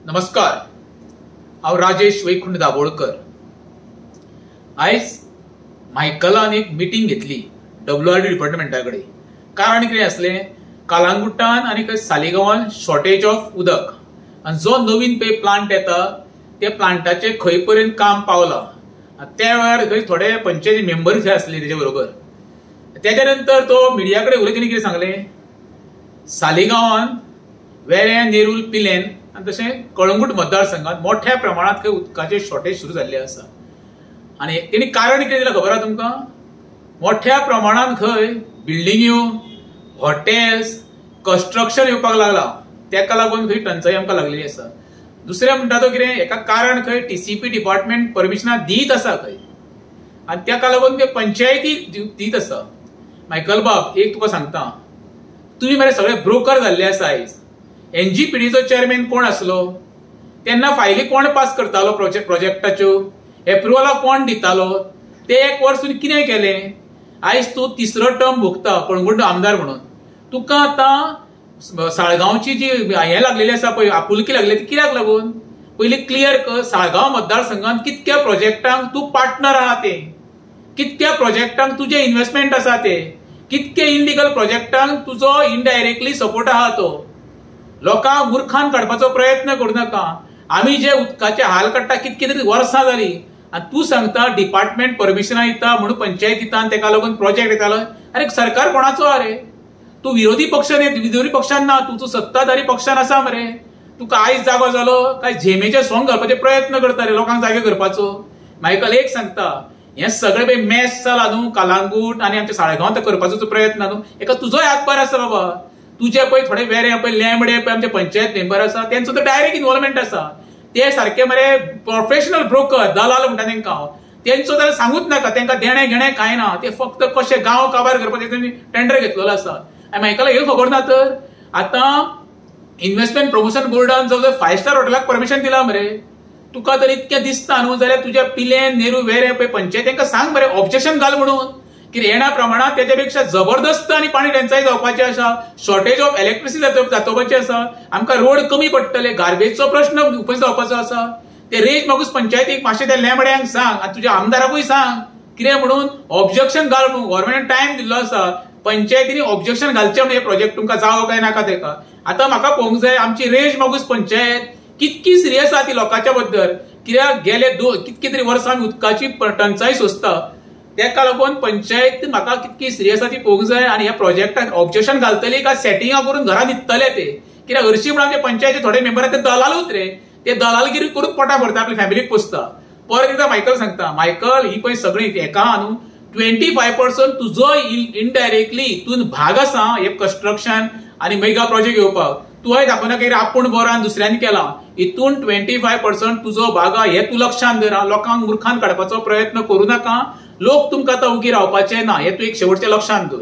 नमस्कार, हांव राजेश वैकुंठ दाबोळकर। आयज मायकलान एक मिटींग घेतली WRD डिपार्टमेंटा कडेन। कारण कितें आसलें, कालांगुट्टान आनी सालिगांवान शॉर्टेज ऑफ उदक आनी जो नवीन पे प्लांट येता त्या प्लांटाचे खंय पर्यंत काम पावला। त्या वेळार थंय थोडे पंचायती मेंबर थंय आसले तेजे बरोबर। तेज्या नंतर तो मिडिया कडेन उलयतना कितें सांगलें, सालिगांवान वेरें, नेरुल, पिलेन आनी तशें कळंगूट मतदारसंघात मोठ्या प्रमाणात खंय उदकाचे शॉर्टेज सुरू जाल्ले आसा। आनी तेणी कारण कितें दिलां खबर आहा तुमकां? मोठ्या प्रमाणात खंय बिल्डिंग्यो, हॉटेल्स, कंस्ट्रक्शन येवपाक लागला, तेका लागून खंय टंचाई आमकां लागलेली आसा। दुसरें म्हणटा तो कितें, हेका कारण खंय TCP डिपार्टमेंट परमिशनां दीत आसा खंय, आनी तेका लागून ते पंचायती दीत आसा। मायकल बाब, एक तुका सांगता, तुमी मरे सगळे ब्रोकर जाल्ले आसा। आयज NGPDचो चेअरमॅन कोण आसलो, तेन्ना फायली कोण पास करतालो प्रोजेक्टाच्यो, एप्रुवलां कोण दितालो, ते एक वर्स तुवें कितें केलें? आयज तूं तिसरो टर्म भोगता कळंगूट आमदार म्हणून। तुका आतां साळगांवची जी हें लागलेली आसा पळय, आपुलकी लागली, ती कित्याक लागून? पयलीं क्लियर कर, साळगांव मतदारसंघात कितक्या प्रोजेक्टांक तूं पार्टनर आहा ते, कितक्या प्रोजेक्टांक तुजे इन्व्हेस्टमेंट आसा ते, कितके इलिगल प्रोजेक्टांक तुजो इनडायरेक्टली सपोर्ट आहा तो। लोकांक मुर्खान काडपाचो प्रयत्न करूं नाका। आमी जे उदकाचे हाल काडटा कितकी तरी वर्सां जाली, आनी तूं सांगता डिपार्टमेंट परमिशनां दिता म्हणून पंचायत दिता आनी तेका लागून प्रोजेक्ट येतालो। अरे सरकार कोणाचो आहा रे? तूं विरोधी पक्षान ना, तूं सत्ताधारी पक्षान आसा मरे। तुका आयज जागो जालो काय झेमेचे सोंग घालपाचे प्रयत्न करता रे लोकांक जागे करपाचो। मायकल एक सांगता, हे सगळे मॅस जाला न्हू, कालांगूट आनी आमच्या साळगांव करपाचो प्रयत्न न्हू, एका तुजोय हातभार आसा बाबा। तुझे पळय थोडे वेरे पळय लेंबडे पळय आमचे पंचायत मेंबर आसा, त्यांचो तर डायरेक्ट इन्वॉल्वमेंट आसा। ते सारखे मरे प्रोफेशनल ब्रोकर, दलाल म्हणटा तेंका हांव, तेंचो जाल्यार सांगूच नाका, तेंका देणे घेणे कांय ना। ते फक्त कशे गांव काबार करपाचे त्यांनी टेंडर घेतलेलो आसा। आनी मायकला हे खबर ना तर आतां इन्व्हेस्टमेंट प्रमोशन बोर्डान जवळ 5 स्टार हॉटेलाक परमिशन दिला मरे। तुका तर इतकें दिसता न्हू, जाल्यार तुज्या पिलेन, नेरू, वेरे पळय पंचायत तेंका सांग मरे, ऑब्जेक्शन घाल म्हणून, की येण्या प्रमाणात त्याच्यापेक्षा जबरदस्त आणि पाणी टंचाई जावपाची आसा, शॉर्टेज ऑफ इलेक्ट्रिसिटी जातोवपाची आसा, आमकां रोड कमी पडटले, गार्बेजचो प्रश्न उपज जावपाचो आसा। ते रेज मागूस पंचायतीक मातशें त्या लेंबड्यांक सांग आनी तुज्या आमदाराकूय सांग कितें म्हणून ऑब्जेक्शन घाल म्हणून। गव्हर्नमेंटान टायम दिल्लो आसा, पंचायतींनी ऑब्जेक्शन घालचें म्हणून हे प्रोजेक्ट तुमकां जावो काय नाका तेका। आतां म्हाका पळोवंक जाय आमची रेज मागूस पंचायत कितकी सिरियस आहा ती लोकांच्या बद्दल, कित्याक गेले कितके तरी वर्सां उदकाची टंचाई सोंसता। तेका लागून पंचायत म्हाका कितकी सिरियस आहा ती पळोवंक जाय, आनी ह्या प्रोजेक्टाक ऑब्जेक्शन घालतली काय सेटिंगां करून घरां न्हिदतले ते। कित्याक हरशीं म्हणून आमचे पंचायतीचे थोडे मेंबर आहा ते दलालूच रे, ते दलालगिरी करून पोटां भरता, आपल्या फॅमिलीक पोसता। परत एकदां मायकल सांगता, मायकल ही पळय सगळी हेका आहा न्हू, 25% तुजो इनडायरेक्टली हितून भाग आसा हे कंस्ट्रक्शन आनी मेगा प्रोजेक्ट येवपाक। तुवें दाखोवना की आपण बरो आनी दुसऱ्यांनी केला, हितून 25% तुजो भाग आहा, हे तूं लक्षांत दर। लोकांक मुर्खान काडपाचो प्रयत्न करूं नाका, लोक तुमकां आतां उगी रावपाचे ना, हे तूं एक शेवटचें लक्षांत दर।